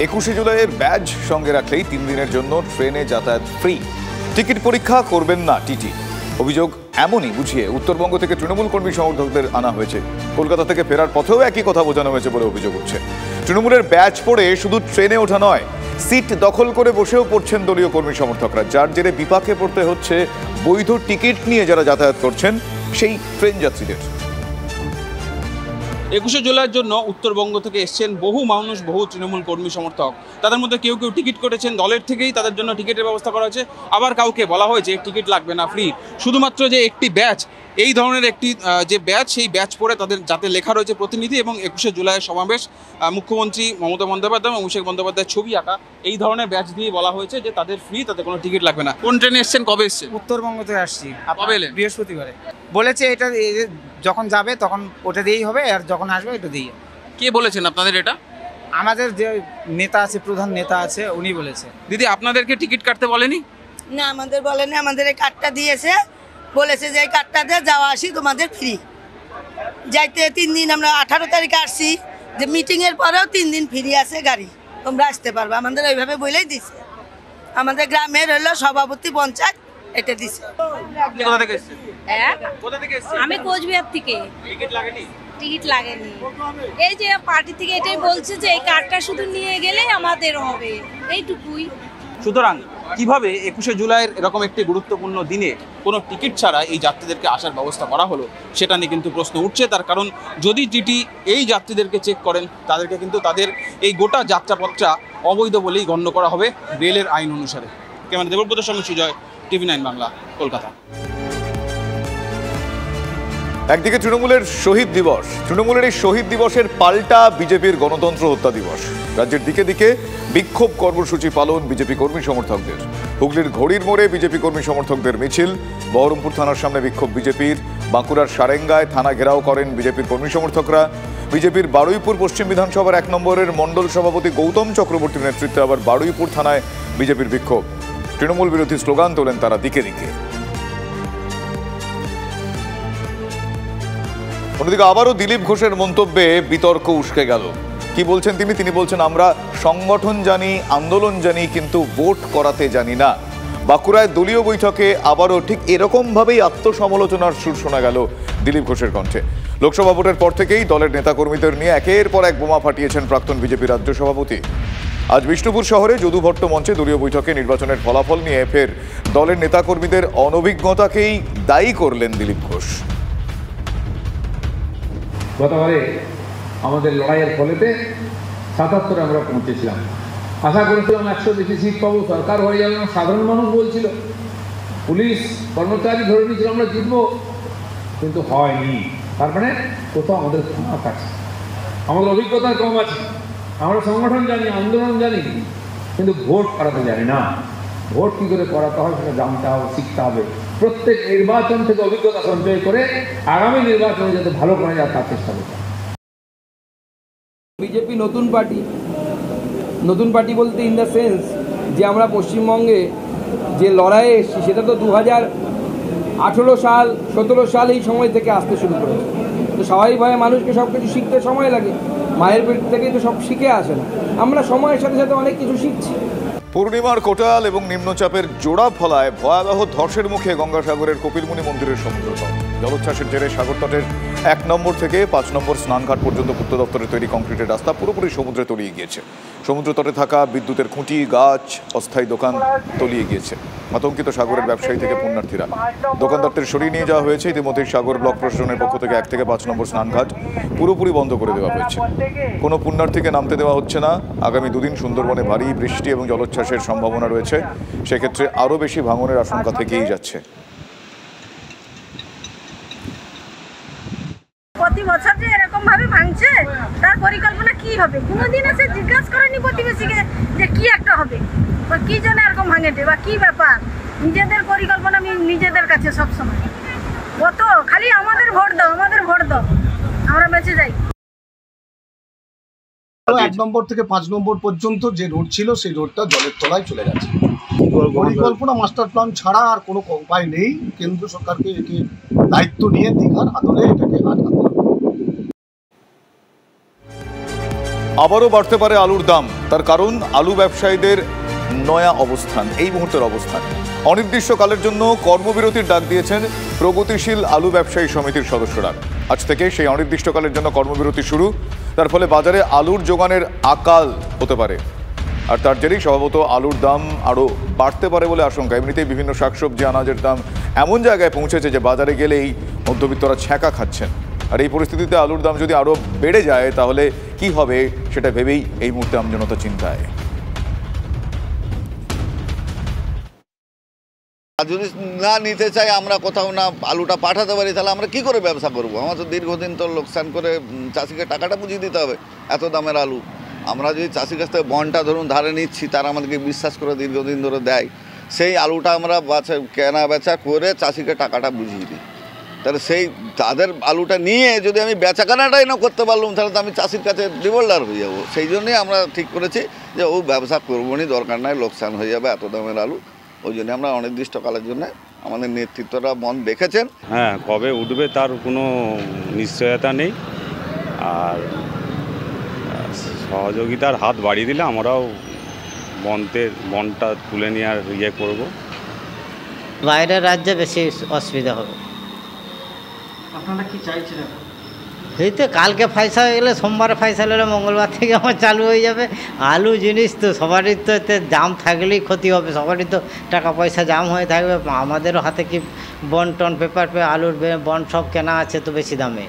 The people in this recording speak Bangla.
21শে জুলাইয়ের ব্যাজ সঙ্গে রাখলেই 3 দিনের জন্য ট্রেনে যাতায়াত ফ্রি। টিকিট পরীক্ষা করবেন না টিটি। অভিযোগ এমনই বুঝিয়ে উত্তরবঙ্গ থেকে তৃণমূল কর্মী সমর্থকদের আনা হয়েছে। কলকাতা থেকে ফেরার পথেও একই কথা বোঝানো হয়েছে বলে অভিযোগ উঠছে। তৃণমূলের ব্যাজ পড়ে শুধু ট্রেনে ওঠা নয়, সিট দখল করে বসেও পড়ছেন দলীয় কর্মী সমর্থকরা, যার জেরে বিপাকে পড়তে হচ্ছে বৈধ টিকিট নিয়ে যারা যাতায়াত করছেন সেই ট্রেন যাত্রীদের। 21শে জুলাইয়ের জন্য উত্তরবঙ্গ থেকে এসছেন বহু মানুষ, বহু তৃণমূল কর্মী সমর্থক। তাদের মধ্যে কেউ কেউ টিকিট করেছেন, দলের থেকেই তাদের জন্য টিকিটের ব্যবস্থা করা হয়েছে। আবার কাউকে বলা হয়েছে টিকিট লাগবে না, ফ্রি। শুধুমাত্র যে একটি ব্যাচ, এই ধরনের একটি যে ব্যাচ, সেই ব্যাচ পরে তাদের যাতে লেখা রয়েছে প্রতিনিধি এবং 21শে জুলাইয়ের সমাবেশ, মুখ্যমন্ত্রী মমতা বন্দ্যোপাধ্যায় এবং অভিষেক বন্দ্যোপাধ্যায়ের ছবি আঁকা, এই ধরনের ব্যাচ দিয়ে বলা হয়েছে যে তাদের ফ্রি, তাদের কোনো টিকিট লাগবে না। কোন ট্রেনে এসছেন, কবে এসছেন? উত্তরবঙ্গ থেকে আসছি। কবে এলেন? বৃহস্পতিবারে। বলেছে এটা যখন যাবে তখন ওটা দিয়েই হবে, আর যখন আসবে এটা দিয়ে। কে বলেছেন আপনাদের এটা? আমাদের যে নেতা আছে, প্রধান নেতা আছে, উনি বলেছে। দিদি, আপনাদেরকে টিকিট কাটতে বলেনি? না, আমাদের বলেনি। আমাদের এই কার্ডটা দিয়েছে, বলেছে যে এই কার্ডটা দিয়ে যাওয়া আসি তোমাদের ফ্রি। যাইতে 3 দিন, আমরা 18 তারিখে আসছি, যে মিটিংয়ের পরেও 3 দিন ফ্রি আছে গাড়ি, তোমরা আসতে পারবে। আমাদের ওইভাবে বলেই দিছে। আমাদের গ্রামের হলো সভাপতি পঞ্চায়েত এটা দিছে। কোথা থেকে এসছেন? হ্যাঁ, কোথা থেকে এসছেন? আমি কোচবিহার থেকে। টিকিট লাগেনি? টিকিট লাগেনি। এই যে পার্টি থেকে এটাই বলছে যে এই কার্ডটা শুধু নিয়ে গেলেই আমাদের হবে, এইটুকুই। সুতরাং কিভাবে 21শে জুলাইয়ের এরকম একটি গুরুত্বপূর্ণ দিনে কোনো টিকিট ছাড়া এই যাত্রীদেরকে আসার ব্যবস্থা করা হলো, সেটা নিয়ে কিন্তু প্রশ্ন উঠছে। তার কারণ যদি টিটি এই যাত্রীদেরকে চেক করেন, তাদেরকে কিন্তু তাদের এই গোটা যাত্রাপথটা অবৈধ বলেই গণ্য করা হবে রেলের আইন অনুসারে। ক্যামেরা দেবব্রতের সঙ্গে সুজয়, TV9 বাংলা, কলকাতা। একদিকে তৃণমূলের শহীদ দিবস, তৃণমূলের এই শহীদ দিবসের পাল্টা বিজেপির গণতন্ত্র হত্যা দিবস। রাজ্যের দিকে দিকে বিক্ষোভ কর্মসূচি পালন বিজেপি কর্মী সমর্থকদের। হুগলির ঘড়ির মোড়ে বিজেপি কর্মী সমর্থকদের মিছিল, বহরমপুর থানার সামনে বিক্ষোভ বিজেপির, বাঁকুড়ার সারেঙ্গায় থানা ঘেরাও করেন বিজেপির কর্মী সমর্থকরা। বিজেপির বারুইপুর পশ্চিম বিধানসভার 1 নম্বরের মণ্ডল সভাপতি গৌতম চক্রবর্তীর নেতৃত্বে আবার বারুইপুর থানায় বিজেপির বিক্ষোভ। তৃণমূল বিরোধী স্লোগান তোলেন তারা দিকে দিকে। অন্যদিকে আবারও দিলীপ ঘোষের মন্তব্যে বিতর্ক উস্কে গেল। কি বলছেন তিনি বলছেন, আমরা সংগঠন জানি, আন্দোলন জানি, কিন্তু ভোট করাতে জানি না। বাঁকুড়ায় দলীয় বৈঠকে আবারও ঠিক এরকম ভাবেই আত্মসমালোচনার সুর শোনা গেল দিলীপ ঘোষের কণ্ঠে। লোকসভা ভোটের পর থেকেই দলের নেতাকর্মীদের নিয়ে একের পর এক বোমা ফাটিয়েছেন প্রাক্তন বিজেপি রাজ্য সভাপতি। আজ বিষ্ণুপুর শহরে যদুভট্ট মঞ্চে দলীয় বৈঠকে নির্বাচনের ফলাফল নিয়ে ফের দলের নেতাকর্মীদের অনভিজ্ঞতাকেই দায়ী করলেন দিলীপ ঘোষ। গতবারে আমাদের লড়াইয়ের ফলেতে 77 আমরা পৌঁছেছিলাম। আশা করেছিলাম 100 বেশি সিট পাবো, সরকার হয়ে যাবে। সাধারণ মানুষ বলছিল, পুলিশ কর্মচারী ধরে নিয়েছিল আমরা জিতবো, কিন্তু হয়নি। তার মানে কোথাও আমাদের ফাঁক আছে, আমাদের অভিজ্ঞতা কম আছে। আমরা সংগঠন জানি, আন্দোলন জানি, কিন্তু ভোট করাতে জানি না। ভোট কী করে করাতে হয় সেটা জানতে হবে, শিখতে হবে। প্রত্যেক নির্বাচন থেকে অভিজ্ঞতা সঞ্চয় করে আগামী নির্বাচনে যাতে ভালো করা যায় তার চেষ্টা করতে হবে। বিজেপি নতুন পার্টি বলতে ইন দ্য সেন্স যে আমরা পশ্চিমবঙ্গে যে লড়াইয়ে এসেছি সেটা তো 2018 সাল 17 সাল এই সময় থেকে আসতে শুরু করেছে। তো স্বাভাবিকভাবে মানুষকে সব কিছু শিখতে সময় লাগে, মায়ের পেট থেকেই তো সব শিখে আসে না। আমরা সময়ের সাথে সাথে অনেক কিছু শিখছি। পূর্ণিমার কোটাল এবং নিম্নচাপের জোড়া ফলায় ভয়াবহ ধসের মুখে গঙ্গাসাগরের কপিলমুনি মন্দিরের সমুদ্রতট। জলোচ্ছ্বাসের জেরে সাগরতটের 1 নম্বর থেকে 5 নম্বর স্নানঘাট পর্যন্ত পূর্ত দপ্তরের তৈরি কংক্রিটের রাস্তা পুরোপুরি সমুদ্রে তলিয়ে গিয়েছে। সমুদ্রতটে থাকা বিদ্যুতের খুঁটি, গাছ, অস্থায়ী দোকান তলিয়ে গিয়েছে। আতঙ্কিত সাগরের ব্যবসায়ী থেকে পুণ্যার্থীরা। দোকানদারদের সরিয়ে নিয়ে যাওয়া হয়েছে। ইতিমধ্যেই সাগর ব্লক প্রশাসনের পক্ষ থেকে 1 থেকে 5 নম্বর স্নানঘাট পুরোপুরি বন্ধ করে দেওয়া হয়েছে। কোনো পুণ্যার্থীকে নামতে দেওয়া হচ্ছে না। আগামী 2 দিন সুন্দরবনে ভারী বৃষ্টি এবং জলোচ্ছ্বাসের সম্ভাবনা রয়েছে। সেক্ষেত্রে আরও বেশি ভাঙনের আশঙ্কা থেকেই যাচ্ছে। প্রতি বছর যে এরকম ভাবে ভাঙছে, তার পরিকল্পনা কি হবে? কোনোদিন এসে জিজ্ঞাসা করেনি প্রতিবেশীকে যে কি একটা হবে বা কি জন্য এরকম ভাঙেছে বা কি ব্যাপার? নিজেদের পরিকল্পনা নিজেদের কাছে সবসময়। কত খালি আমাদের ভোট দাও, আমাদের ভোট দাও, আমরা বেঁচে যাই। 1 নম্বর থেকে 5 নম্বর পর্যন্ত যে রোড ছিল সেই রোডটা জলের তলায় চলে গেছে। পরিকল্পনা মাস্টার প্ল্যান ছাড়া আর কোনো উপায় নেই। কেন্দ্র সরকারকে একে দায়িত্ব নিয়ে দীঘার আদলে এটাকে আটকাতে হবে। আবারও বাড়তে পারে আলুর দাম, তার কারণ আলু ব্যবসায়ীদের নয়া অবস্থান, এই মুহূর্তের অবস্থান। অনির্দিষ্টকালের জন্য কর্মবিরতির ডাক দিয়েছেন প্রগতিশীল আলু ব্যবসায়ী সমিতির সদস্যরা। আজ থেকে সেই অনির্দিষ্টকালের জন্য কর্মবিরতি শুরু। তার ফলে বাজারে আলুর যোগানের আকাল হতে পারে, আর তার জেরেই স্বভাবত আলুর দাম আরও বাড়তে পারে বলে আশঙ্কা। এমনিতেই বিভিন্ন শাকসবজি আনাজের দাম এমন জায়গায় পৌঁছেছে যে বাজারে গেলেই মধ্যবিত্তরা ছ্যাঁকা খাচ্ছেন। আর এই পরিস্থিতিতে আলুর দাম যদি আরও বেড়ে যায় তাহলে কি হবে সেটা ভেবেই এই মুহূর্তে আমজনতা চিন্তায়। যদি না নিতে চাই, আমরা কোথাও না আলুটা পাঠাতে পারি, তাহলে আমরা কি করে ব্যবসা করব? আমার তো দীর্ঘদিন তো লোকসান করে চাষিকে টাকাটা বুঝিয়ে দিতে হবে। এত দামের আলু আমরা যদি চাষির কাছ থেকে বন্ডটা ধরুন ধারে নিচ্ছি, তারা আমাদেরকে বিশ্বাস করে দীর্ঘদিন ধরে দেয়, সেই আলুটা আমরা কেনা বেচা করে চাষিকে টাকাটা বুঝিয়ে দিই। তাহলে সেই তাদের আলুটা নিয়ে যদি আমি বেচাকেনাটাই না করতে পারলাম, তাহলে তো আমি চাষির কাছে ডিফল্টার হয়ে যাবো। সেই জন্যই আমরা ঠিক করেছি যে ও ব্যবসা করবো নি, দরকার নাই, লোকসান হয়ে যাবে এত দামের আলু। ওই জন্য আমরা অনির্দিষ্টকালের জন্য আমাদের নেতৃত্বরা বন্ধ দেখেছেন। হ্যাঁ, কবে উঠবে তার কোনো নিশ্চয়তা নেই, আর সহযোগিতার হাত বাড়িয়ে দিলে আমরাও বন্ডটা তুলে নেওয়ার করব। বাইরের রাজ্যে বেশি অসুবিধা হবে। আপনারা কি চাইছেন? এই তো কালকে পয়সা হয়ে গেলে, সোমবারে পয়সা হলে মঙ্গলবার থেকে আমার চালু হয়ে যাবে। আলু জিনিস তো সবারই তো এতে দাম থাকলেই ক্ষতি হবে, সবারই তো টাকা পয়সা জাম হয়ে থাকবে। আমাদেরও হাতে কি বন্ড টন পেপার আলুর বন্ড সব কেনা আছে তো বেশি দামে।